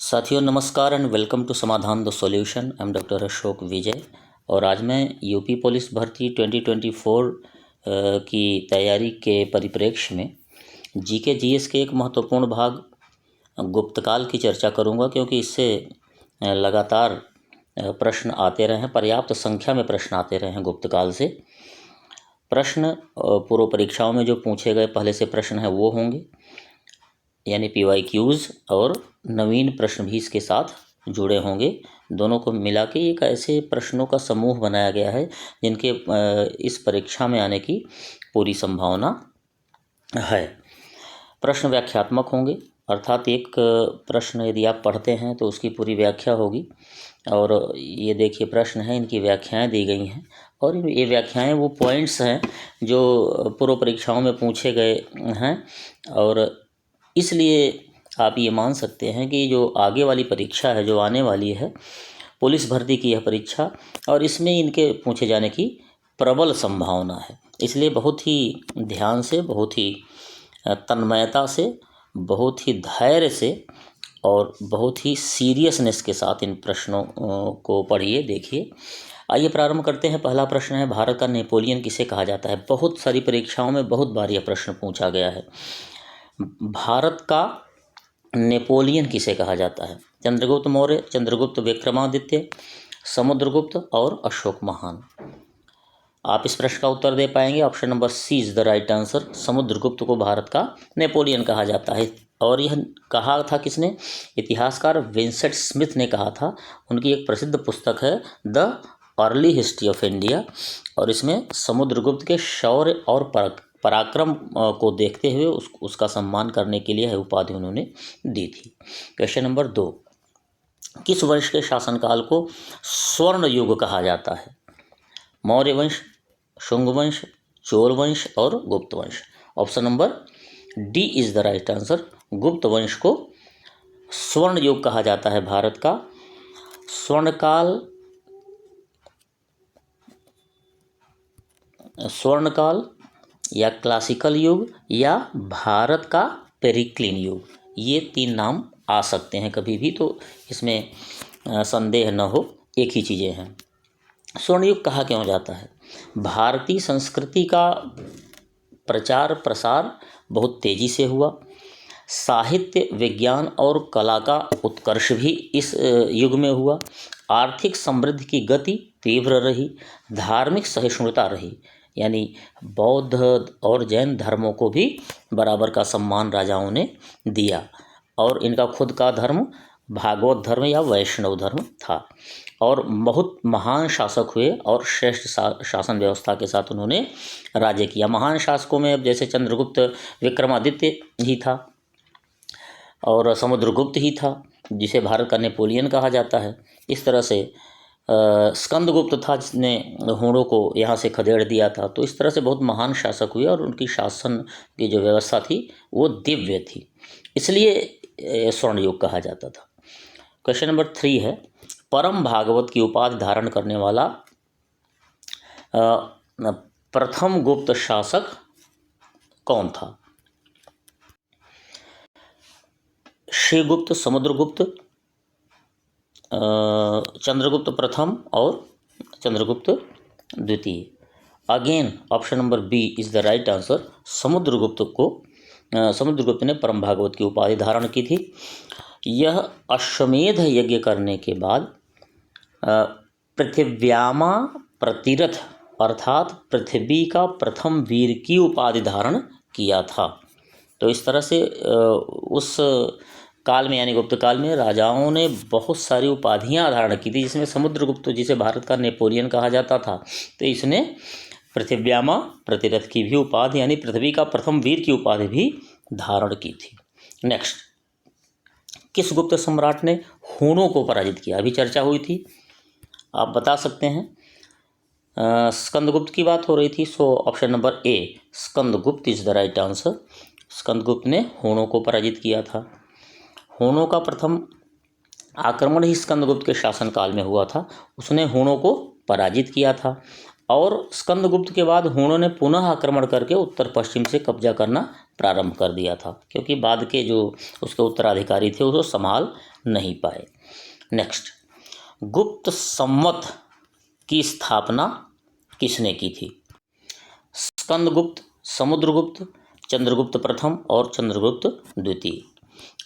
साथियों नमस्कार and welcome to Samadhan the solution. I am doctor Ashok Vijay और आज मैं यूपी पुलिस भर्ती 2024 की तैयारी के परिप्रेक्ष्य में जीके जीएस के एक महत्वपूर्ण भाग गुप्तकाल की चर्चा करूंगा, क्योंकि इससे लगातार प्रश्न आते रहे हैं, पर्याप्त संख्या में प्रश्न आते रहे हैं गुप्तकाल से। प्रश्न पूर्व परीक्षाओं में जो पूछे गए पहले से प्रश्न हैं वो होंगे, यानी PYQs, और नवीन प्रश्न भी इसके साथ जुड़े होंगे। दोनों को मिला के एक ऐसे प्रश्नों का समूह बनाया गया है जिनके इस परीक्षा में आने की पूरी संभावना है। प्रश्न व्याख्यात्मक होंगे, अर्थात एक प्रश्न यदि आप पढ़ते हैं तो उसकी पूरी व्याख्या होगी। और ये देखिए प्रश्न हैं, इनकी व्याख्याएं दी गई हैं और ये व्याख्याएं वो पॉइंट्स हैं जो पूर्व परीक्षाओं में पूछे गए हैं। और इसलिए आप ये मान सकते हैं कि जो आगे वाली परीक्षा है, जो आने वाली है पुलिस भर्ती की यह परीक्षा, और इसमें इनके पूछे जाने की प्रबल संभावना है। इसलिए बहुत ही ध्यान से, बहुत ही तन्मयता से, बहुत ही धैर्य से और बहुत ही सीरियसनेस के साथ इन प्रश्नों को पढ़िए, देखिए। आइए प्रारंभ करते हैं। पहला प्रश्न है, भारत का नेपोलियन किसे कहा जाता है? बहुत सारी परीक्षाओं में बहुत बार यह प्रश्न पूछा गया है। भारत का नेपोलियन किसे कहा जाता है? चंद्रगुप्त मौर्य, चंद्रगुप्त विक्रमादित्य, समुद्रगुप्त और अशोक महान। आप इस प्रश्न का उत्तर दे पाएंगे। Option number C is the right answer. Samudragupta को भारत का नेपोलियन कहा जाता है। और यह कहा था किसने? इतिहासकार विंसेंट स्मिथ ने कहा था। उनकी एक प्रसिद्ध पुस्तक है the early history of India, और इसमें समुद्रगुप्त के शौर्य और पराक्रम को देखते हुए उसका सम्मान करने के लिए यह उपाधि उन्होंने दी थी। क्वेश्चन नंबर 2, किस वंश के शासनकाल को स्वर्ण युग कहा जाता है? मौर्य वंश, शुंग वंश, चोल वंश और गुप्त वंश। Option number D is the right answer. गुप्त वंश को स्वर्ण युग कहा जाता है। भारत का स्वर्णकाल या क्लासिकल युग या भारत का पेरिक्लिन युग, ये 3 नाम आ सकते हैं कभी भी, तो इसमें संदेह न हो, एक ही चीज़ें हैं। स्वर्ण युग कहा क्यों जाता है? भारतीय संस्कृति का प्रचार प्रसार बहुत तेज़ी से हुआ। साहित्य, विज्ञान और कला का उत्कर्ष भी इस युग में हुआ। आर्थिक समृद्धि की गति तीव्र रही। धार्मिक सहिष्णुता रही, यानी बौद्ध और जैन धर्मों को भी बराबर का सम्मान राजाओं ने दिया, और इनका खुद का धर्म भागवत धर्म या वैष्णव धर्म था। और बहुत महान शासक हुए और श्रेष्ठ शासन व्यवस्था के साथ उन्होंने राज्य किया। महान शासकों में अब जैसे चंद्रगुप्त विक्रमादित्य ही था और समुद्रगुप्त ही था, जिसे भारत का नेपोलियन कहा जाता है। इस तरह से स्कंदगुप्त था, जिसने हूणों को यहाँ से खदेड़ दिया था। तो इस तरह से बहुत महान शासक हुए और उनकी शासन की जो व्यवस्था थी वो दिव्य थी, इसलिए स्वर्ण युग कहा जाता था। क्वेश्चन नंबर 3 है, परम भागवत की उपाधि धारण करने वाला प्रथम गुप्त शासक कौन था? श्रीगुप्त, समुद्रगुप्त, चंद्रगुप्त प्रथम और चंद्रगुप्त द्वितीय। Again option number B is the right answer. Samudragupta ने परम भागवत की उपाधि धारण की थी। यह अश्वमेध यज्ञ करने के बाद पृथिव्यामा प्रतिरथ, अर्थात पृथ्वी का प्रथम वीर की उपाधि धारण किया था। तो इस तरह से उस काल में, यानी गुप्त काल में, राजाओं ने बहुत सारी उपाधियां धारण की थी, जिसमें समुद्रगुप्त, जिसे भारत का नेपोलियन कहा जाता था, तो इसने पृथिव्यामा प्रतिरथ की भी उपाधि, यानी पृथ्वी का प्रथम वीर की उपाधि भी धारण की थी। नेक्स्ट, किस गुप्त सम्राट ने हूणों को पराजित किया? अभी चर्चा हुई थी, आप बता सकते हैं। स्कंदगुप्त की बात हो रही थी, सो option number A Skandagupta is the right answer. Skandagupta ने हूणों को पराजित किया था। हूणों का प्रथम आक्रमण ही स्कंदगुप्त के शासनकाल में हुआ था। उसने हूणों को पराजित किया था, और स्कंदगुप्त के बाद हूणों ने पुनः आक्रमण करके उत्तर पश्चिम से कब्जा करना प्रारंभ कर दिया था, क्योंकि बाद के जो उसके उत्तराधिकारी थे उसको संभाल नहीं पाए। नेक्स्ट, गुप्त संवत की स्थापना किसने की थी? स्कंदगुप्त, समुद्रगुप्त, चंद्रगुप्त प्रथम और चंद्रगुप्त द्वितीय।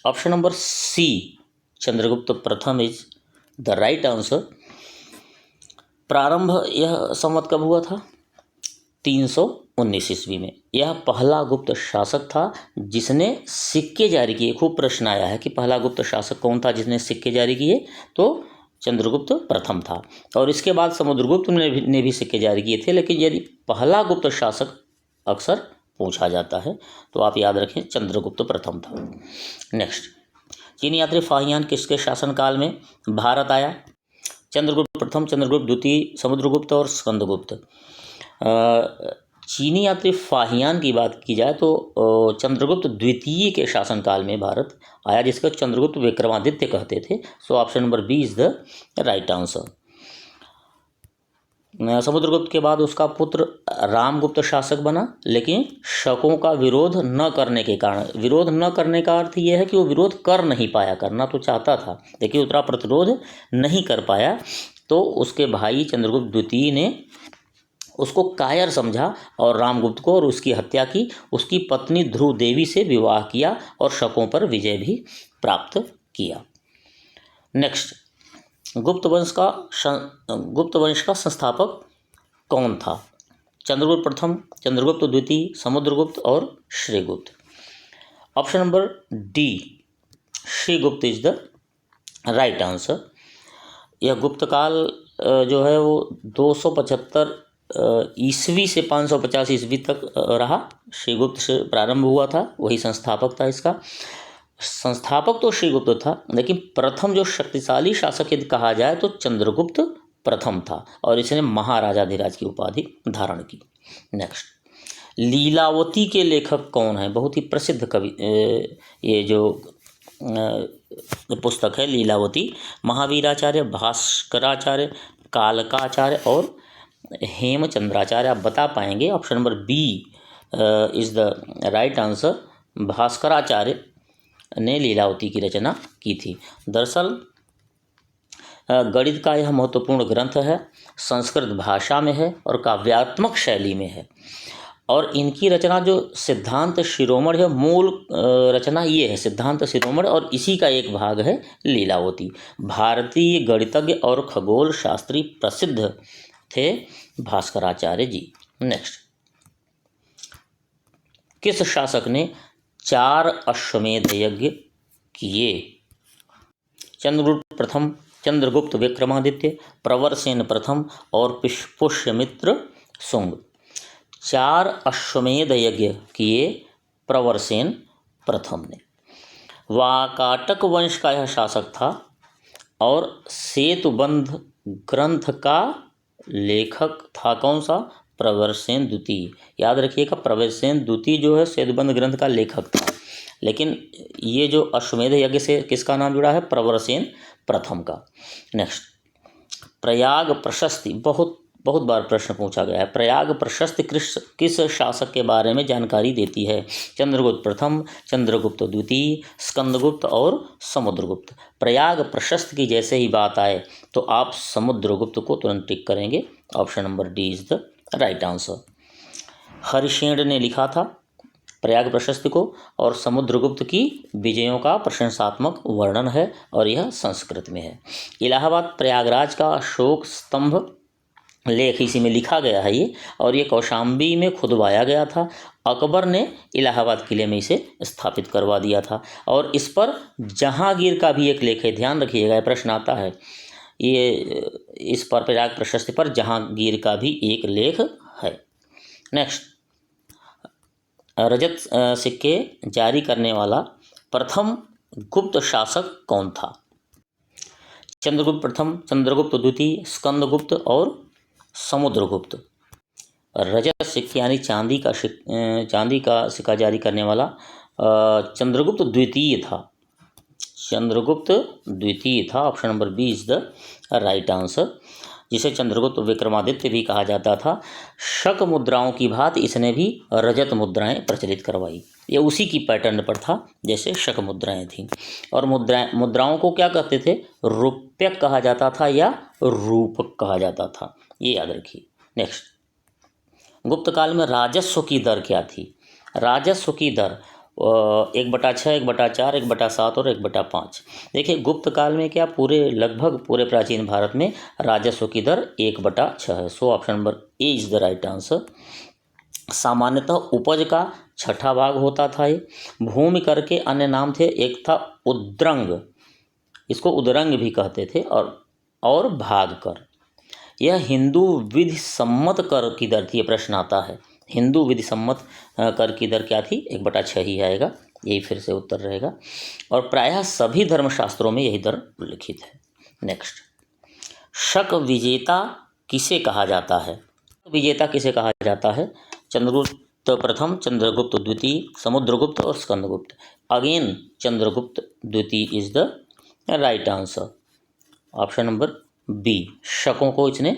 ऑप्शन नंबर सी, चंद्रगुप्त प्रथम इज द राइट आंसर। प्रारंभ यह संवत कब हुआ था? 319 ईस्वी में। यह पहला गुप्त शासक था जिसने सिक्के जारी किए। खूब प्रश्न आया है कि पहला गुप्त शासक कौन था जिसने सिक्के जारी किए, तो चंद्रगुप्त प्रथम था। और इसके बाद समुद्रगुप्त ने भी सिक्के जारी किए थे, लेकिन यदि पहला गुप्त शासक अक्सर पूछा जाता है तो आप याद रखें चंद्रगुप्त प्रथम था। नेक्स्ट, चीनी यात्री फाहियान किसके शासनकाल में भारत आया? चंद्रगुप्त प्रथम, चंद्रगुप्त द्वितीय, समुद्रगुप्त और स्कंदगुप्त। चीनी यात्री फाहियान की बात की जाए तो चंद्रगुप्त द्वितीय के शासनकाल में भारत आया, जिसको चंद्रगुप्त विक्रमादित्य कहते थे। So option number B is the right answer. Samudragupta के बाद उसका पुत्र रामगुप्त शासक बना, लेकिन शकों का विरोध न करने के कारण, विरोध न करने का अर्थ यह है कि वो विरोध कर नहीं पाया, करना तो चाहता था लेकिन उतना प्रतिरोध नहीं कर पाया, तो उसके भाई चंद्रगुप्त द्वितीय ने उसको कायर समझा और रामगुप्त को और उसकी हत्या की। उसकी पत्नी ध्रुव देवी से विवाह किया और शकों पर विजय भी प्राप्त किया। नेक्स्ट, गुप्त वंश का संस्थापक कौन था? चंद्रगुप्त प्रथम, चंद्रगुप्त द्वितीय, समुद्रगुप्त और Srigupta. Option number D, Srigupta is the right answer. यह गुप्त काल जो है वो 275 ईस्वी से 550 ईस्वी तक रहा। श्रीगुप्त से प्रारंभ हुआ था, वही संस्थापक था इसका। संस्थापक तो श्रीगुप्त था, लेकिन प्रथम जो शक्तिशाली शासक यदि कहा जाए तो चंद्रगुप्त प्रथम था और इसने महाराजाधिराज की उपाधि धारण की। नेक्स्ट, लीलावती के लेखक कौन है? बहुत ही प्रसिद्ध कवि ये जो पुस्तक है लीलावती। महावीराचार्य, भास्कराचार्य, कालकाचार्य और हेमचंद्राचार्य। आप बता पाएंगे? Option number B is the right answer. Bhaskaracharya ने लीलावती की रचना की थी। दरअसल गणित का यह महत्वपूर्ण ग्रंथ है, संस्कृत भाषा में है और काव्यात्मक शैली में है। और इनकी रचना जो सिद्धांत शिरोमणि है, मूल रचना ये है सिद्धांत शिरोमणि, और इसी का एक भाग है लीलावती। भारतीय गणितज्ञ और खगोल शास्त्री प्रसिद्ध थे भास्कराचार्य जी। नेक्स्ट, किस शासक ने 4 अश्वमेध यज्ञ किए? चंद्रगुप्त प्रथम, चंद्रगुप्त विक्रमादित्य, प्रवरसेन प्रथम और पुष्यमित्र शुंग। 4 अश्वमेध यज्ञ किए प्रवरसेन प्रथम ने। वाकाटक वंश का यह शासक था और सेतुबंध ग्रंथ का लेखक था कौन सा? प्रवरसेन द्वितीय। याद रखिएगा, प्रवरसेन द्वितीय जो है सेतुबंध ग्रंथ का लेखक था, लेकिन ये जो अश्वमेध यज्ञ से किसका नाम जुड़ा है? प्रवरसेन प्रथम का। नेक्स्ट, प्रयाग प्रशस्ति बहुत बार प्रश्न पूछा गया है। प्रयाग प्रशस्ति किस शासक के बारे में जानकारी देती है? चंद्रगुप्त प्रथम, चंद्रगुप्त द्वितीय, स्कंदगुप्त और समुद्रगुप्त। प्रयाग प्रशस्ति की जैसे ही बात आए तो आप समुद्रगुप्त को तुरंत टिक करेंगे। Option number D is the right answer. Harishena ने लिखा था प्रयाग प्रशस्ति को, और समुद्रगुप्त की विजयों का प्रशंसात्मक वर्णन है और यह संस्कृत में है। इलाहाबाद प्रयागराज का अशोक स्तंभ लेख इसी में लिखा गया है ये, और ये कौशाम्बी में खुदवाया गया था। अकबर ने इलाहाबाद किले में इसे स्थापित करवा दिया था। और इस पर जहांगीर का भी एक लेख है, ध्यान रखिएगा, प्रश्न आता है ये इस पर प्रयाग प्रशस्ति पर जहांगीर का भी एक लेख है। नेक्स्ट, रजत सिक्के जारी करने वाला प्रथम गुप्त शासक कौन था? चंद्रगुप्त प्रथम, चंद्रगुप्त द्वितीय, स्कंदगुप्त और समुद्रगुप्त। रजत सिक्के यानी चांदी का सिक्का जारी करने वाला चंद्रगुप्त द्वितीय था। चंद्रगुप्त द्वितीय था। Option number B is the right answer, जिसे चंद्रगुप्त विक्रमादित्य भी कहा जाता था। शक मुद्राओं की भांति इसने भी रजत मुद्राएं प्रचलित करवाई। ये उसी की पैटर्न पर था, जैसे शक मुद्राएं थीं। और मुद्राओं को क्या कहते थे? रुप्यक कहा जाता था या रूपक कहा जाता था, ये याद रखिए। नेक्स्ट, गुप्त काल में राजस्व की दर क्या थी? राजस्व की दर 1/6, 1/4, 1/7 और 1/5। देखिए, गुप्त काल में क्या लगभग पूरे प्राचीन भारत में राजस्व की दर 1/6 है। So option number A is the right answer. सामान्यतः उपज का 6ठा भाग होता था ये। भूमि कर के अन्य नाम थे, एक था उद्रंग, इसको उदरंग भी कहते थे, और भाग कर। यह हिंदू विधि सम्मत कर की दर थी। ये प्रश्न आता है, हिंदू विधि सम्मत कर की दर क्या थी? 1/6 ही आएगा, यही फिर से उत्तर रहेगा। और प्रायः सभी धर्मशास्त्रों में यही दर उल्लिखित है। नेक्स्ट, शक विजेता किसे कहा जाता है? विजेता किसे कहा जाता है? चंद्रगुप्त प्रथम, चंद्रगुप्त द्वितीय, समुद्रगुप्त और स्कंदगुप्त। अगेन चंद्रगुप्त द्वितीय is the right answer. Option number B, शकों को इसने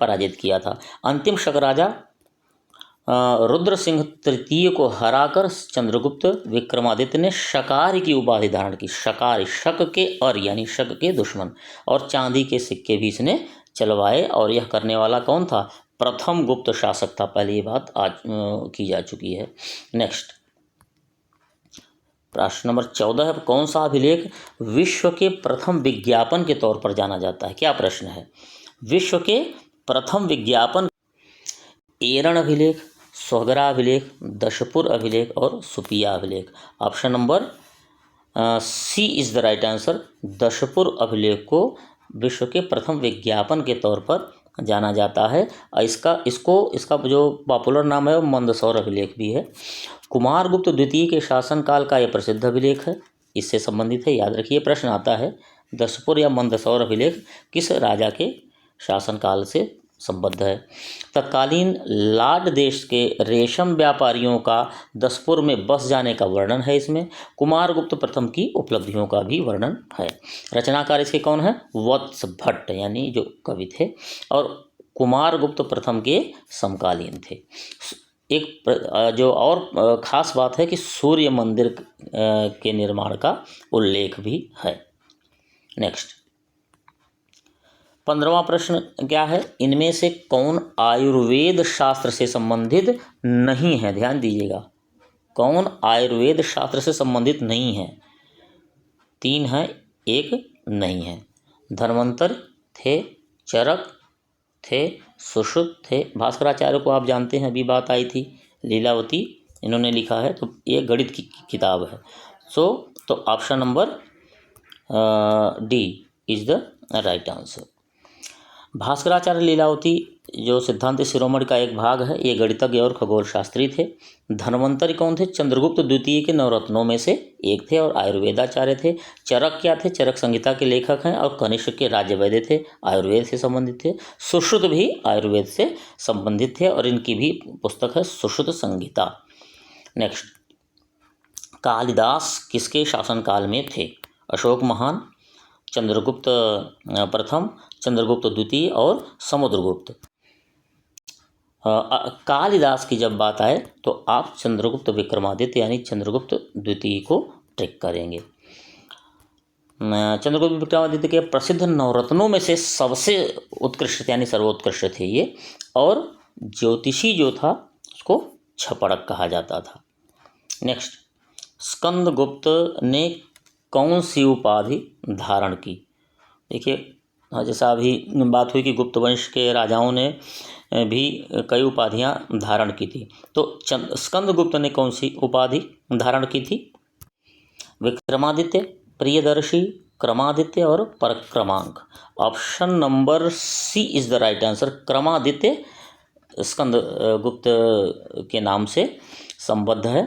पराजित किया था। अंतिम शक राजा रुद्र सिंह तृतीय को हराकर चंद्रगुप्त विक्रमादित्य ने शकार की उपाधि धारण की। शकार, शक के अर यानी शक के दुश्मन, और चांदी के सिक्के भी इसने चलवाए। और यह करने वाला कौन था? प्रथम गुप्त शासक था। पहले ये बात आज की जा चुकी है। नेक्स्ट, प्रश्न नंबर 14 है, कौन सा अभिलेख विश्व के प्रथम विज्ञापन के तौर पर जाना जाता है? क्या प्रश्न है? विश्व के प्रथम विज्ञापन, एरण अभिलेख, सोहगरा अभिलेख, दशपुर अभिलेख और सुपिया अभिलेख। Option number C is the right answer. Dashpur अभिलेख को विश्व के प्रथम विज्ञापन के तौर पर जाना जाता है। इसका जो पॉपुलर नाम है वो मंदसौर अभिलेख भी है। कुमारगुप्त द्वितीय के शासनकाल का यह प्रसिद्ध अभिलेख है, इससे संबंधित है, याद रखिए। प्रश्न आता है, दशपुर या मंदसौर अभिलेख किस राजा के शासनकाल से संबद्ध है? तत्कालीन लाड देश के रेशम व्यापारियों का दशपुर में बस जाने का वर्णन है इसमें। कुमारगुप्त प्रथम की उपलब्धियों का भी वर्णन है। रचनाकार इसके कौन है? वत्स भट्ट, यानी जो कवि थे, और कुमारगुप्त प्रथम के समकालीन थे। एक जो और ख़ास बात है कि सूर्य मंदिर के निर्माण का उल्लेख भी है। नेक्स्ट, 15वां प्रश्न क्या है? इनमें से कौन आयुर्वेद शास्त्र से संबंधित नहीं है? ध्यान दीजिएगा, कौन आयुर्वेद शास्त्र से संबंधित नहीं है? 3 है, 1 नहीं है। धन्वंतर थे, चरक थे, सुश्रुत थे। भास्कराचार्य को आप जानते हैं, अभी बात आई थी। लीलावती इन्होंने लिखा है, तो ये गणित की किताब है। तो option number D is the right answer. Bhaskaracharya Lilavati जो सिद्धांत शिरोमणि का एक भाग है, ये गणितज्ञ और खगोल शास्त्री थे। धन्वंतरि कौन थे? चंद्रगुप्त द्वितीय के नवरत्नों में से एक थे और आयुर्वेदाचार्य थे। चरक क्या थे? चरक संहिता के लेखक हैं और कनिष्क के राज्यवैद्य थे, आयुर्वेद से संबंधित थे। सुश्रुत भी आयुर्वेद से संबंधित थे और इनकी भी पुस्तक है सुश्रुत संहिता। नेक्स्ट, कालिदास किसके शासनकाल में थे? अशोक महान, चंद्रगुप्त प्रथम, चंद्रगुप्त द्वितीय और समुद्रगुप्त। कालिदास की जब बात आए तो आप चंद्रगुप्त विक्रमादित्य यानी चंद्रगुप्त द्वितीय को टिक करेंगे। चंद्रगुप्त विक्रमादित्य के प्रसिद्ध नवरत्नों में से सबसे उत्कृष्ट यानी सर्वोत्कृष्ट थे ये, और ज्योतिषी जो था उसको छपड़क कहा जाता था। नेक्स्ट, स्कंदगुप्त ने कौन सी उपाधि धारण की? देखिए, जैसा अभी बात हुई कि गुप्त वंश के राजाओं ने भी कई उपाधियां धारण की थी, तो स्कंदगुप्त ने कौन सी उपाधि धारण की थी? विक्रमादित्य, प्रियदर्शी, क्रमादित्य और Parakramank. Option number C is the right answer. Kramaditya Skandagupta के नाम से संबद्ध है।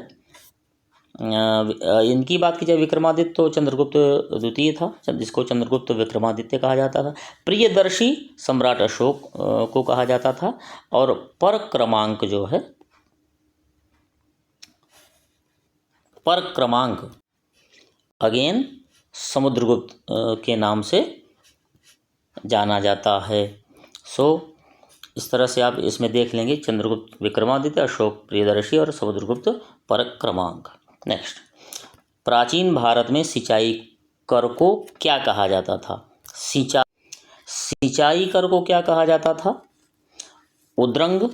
इनकी बात की जाए विक्रमादित्य, तो चंद्रगुप्त द्वितीय था, जिसको चंद्रगुप्त विक्रमादित्य कहा जाता था। प्रियदर्शी सम्राट अशोक को कहा जाता था, और परक्रमांक जो है, परक्रमांक अगेन समुद्रगुप्त के नाम से जाना जाता है। इस तरह से आप इसमें देख लेंगे, चंद्रगुप्त विक्रमादित्य, अशोक प्रियदर्शी और समुद्रगुप्त परक्रमांक। नेक्स्ट, प्राचीन भारत में सिंचाई कर को क्या कहा जाता था? सिंचाई कर को क्या कहा जाता था? उद्रंग,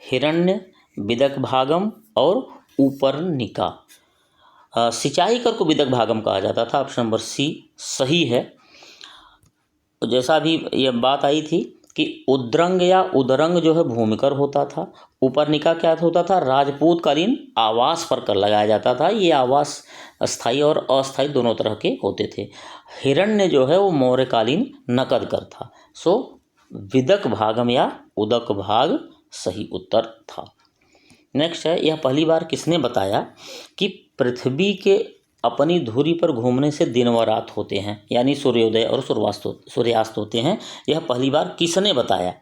हिरण्य, विदक भागम और ऊपरनिका। सिंचाई कर को विदक भागम कहा जाता था। ऑप्शन नंबर सी सही है। तो जैसा अभी ये बात आई थी कि उद्रंग या उदरंग जो है भूमिकर होता था, ऊपरनिका क्या होता था? राजपूतकालीन आवास पर कर लगाया जाता था। ये आवास स्थायी और अस्थायी दोनों तरह के होते थे। हिरण्य जो है वो मौर्यकालीन नकद कर था। सो विदक भागम या उदक भाग सही उत्तर था। नेक्स्ट है, यह पहली बार किसने बताया कि पृथ्वी के अपनी धुरी पर घूमने से दिन व रात होते हैं, यानी सूर्योदय और सूर्यास्त होते हैं? यह पहली बार किसने बताया?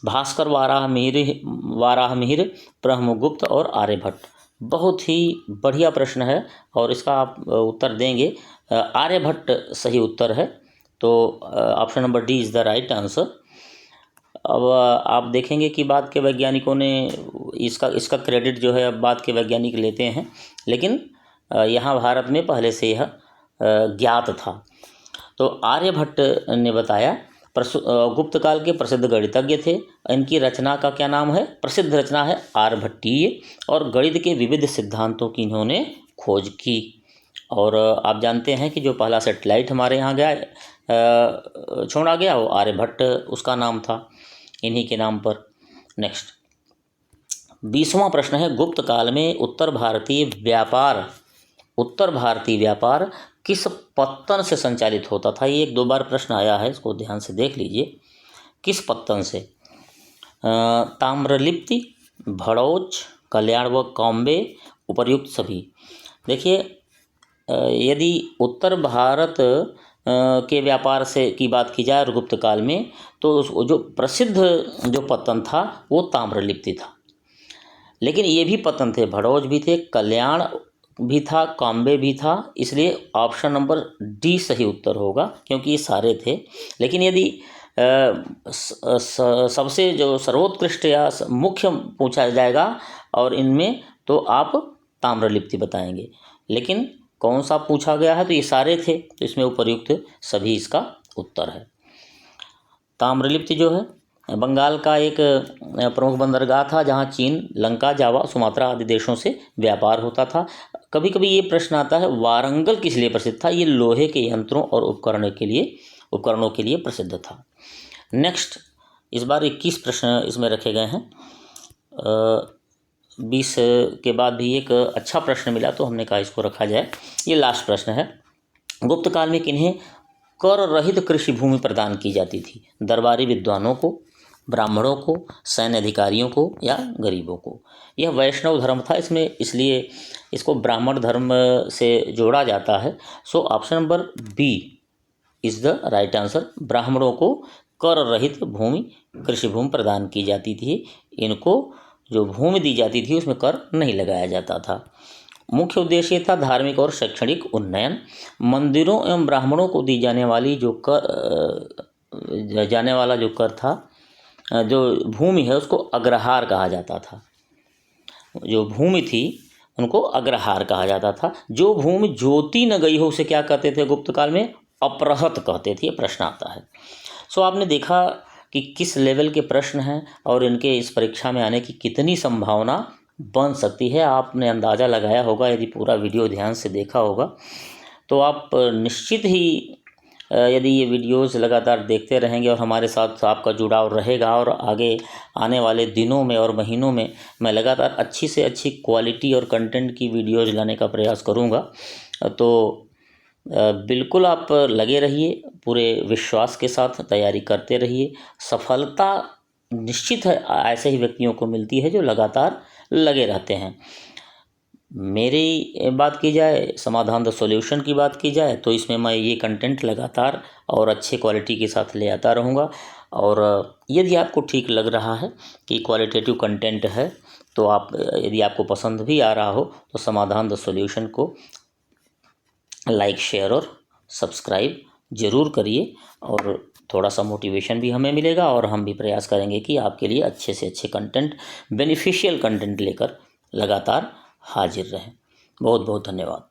भास्कर, वाराहमिहिर, ब्रह्मगुप्त और आर्यभट्ट। बहुत ही बढ़िया प्रश्न है और इसका आप उत्तर देंगे। आर्यभट्ट सही उत्तर है। तो option number D is the right answer. अब आप देखेंगे कि बाद के वैज्ञानिकों ने इसका क्रेडिट जो है अब बाद के वैज्ञानिक लेते हैं, लेकिन यहाँ भारत में पहले से यह ज्ञात था। तो आर्यभट्ट ने बताया। गुप्त काल के प्रसिद्ध गणितज्ञ थे। इनकी रचना का क्या नाम है? प्रसिद्ध रचना है आर्यभट्टीय, और गणित के विविध सिद्धांतों की इन्होंने खोज की। और आप जानते हैं कि जो पहला सैटेलाइट हमारे यहाँ छोड़ा गया वो आर्यभट्ट उसका नाम था, इन्हीं के नाम पर। नेक्स्ट, 20वां प्रश्न है, गुप्त काल में उत्तर भारतीय व्यापार किस पत्तन से संचालित होता था? ये 1-2 बार प्रश्न आया है, इसको ध्यान से देख लीजिए। किस पत्तन से? ताम्रलिप्ति, भड़ोच, कल्याण व कॉम्बे, उपर्युक्त सभी। देखिए, यदि उत्तर भारत के व्यापार से की बात की जाए गुप्त काल में, तो जो प्रसिद्ध जो पत्तन था वो ताम्रलिप्ति था। लेकिन ये भी पत्तन थे, भड़ोच भी थे, कल्याण भी था, कॉम्बे भी था। इसलिए ऑप्शन नंबर डी सही उत्तर होगा, क्योंकि ये सारे थे। लेकिन यदि सबसे जो सर्वोत्कृष्ट या मुख्य पूछा जाएगा और इनमें, तो आप ताम्रलिप्ति बताएंगे। लेकिन कौन सा पूछा गया है? तो ये सारे थे, तो इसमें उपर्युक्त सभी इसका उत्तर है। ताम्रलिप्ति जो है बंगाल का एक प्रमुख बंदरगाह था, जहाँ चीन, लंका, जावा, सुमात्रा आदि देशों से व्यापार होता था। कभी कभी ये प्रश्न आता है, वारंगल किस लिए प्रसिद्ध था? ये लोहे के यंत्रों और उपकरणों के लिए प्रसिद्ध था। नेक्स्ट, इस बार 21 प्रश्न इसमें रखे गए हैं। 20 के बाद भी एक अच्छा प्रश्न मिला तो हमने कहा इसको रखा जाए। ये लास्ट प्रश्न है, गुप्त काल में किन्हें कर रहित कृषि भूमि प्रदान की जाती थी? दरबारी विद्वानों को, ब्राह्मणों को, सैन्य अधिकारियों को या गरीबों को? यह वैष्णव धर्म था, इसलिए इसको ब्राह्मण धर्म से जोड़ा जाता है। So option number B is the right answer. ब्राह्मणों को कर रहित कृषि भूमि प्रदान की जाती थी। इनको जो भूमि दी जाती थी उसमें कर नहीं लगाया जाता था। मुख्य उद्देश्य था धार्मिक और शैक्षणिक उन्नयन। मंदिरों एवं ब्राह्मणों को दी जाने वाला जो कर था, जो भूमि है, उसको अग्रहार कहा जाता था। जो भूमि थी उनको अग्रहार कहा जाता था। जो भूमि जोती न गई हो उसे क्या कहते थे गुप्त काल में? अपरहत कहते थे। प्रश्न आता है। सो आपने देखा कि किस लेवल के प्रश्न हैं और इनके इस परीक्षा में आने की कितनी संभावना बन सकती है। आपने अंदाज़ा लगाया होगा, यदि पूरा वीडियो ध्यान से देखा होगा तो आप निश्चित ही यदि ये वीडियोस लगातार देखते रहेंगे और हमारे साथ आपका जुड़ाव रहेगा, और आगे आने वाले दिनों में और महीनों में मैं लगातार अच्छी से अच्छी क्वालिटी और कंटेंट की वीडियोस लाने का प्रयास करूँगा। तो बिल्कुल आप लगे रहिए, पूरे विश्वास के साथ तैयारी करते रहिए। सफलता निश्चित है ऐसे ही व्यक्तियों को मिलती है जो लगातार लगे रहते हैं। मेरी बात की जाए, समाधान द सॉल्यूशन की बात की जाए, तो इसमें मैं ये कंटेंट लगातार और अच्छे क्वालिटी के साथ ले आता रहूँगा। और यदि आपको ठीक लग रहा है कि क्वालिटेटिव कंटेंट है, तो यदि आपको पसंद भी आ रहा हो तो समाधान द सॉल्यूशन को लाइक, शेयर और सब्सक्राइब ज़रूर करिए, और थोड़ा सा मोटिवेशन भी हमें मिलेगा और हम भी प्रयास करेंगे कि आपके लिए अच्छे से अच्छे कंटेंट, बेनिफिशियल कंटेंट लेकर लगातार हाजिर रहें। बहुत बहुत धन्यवाद।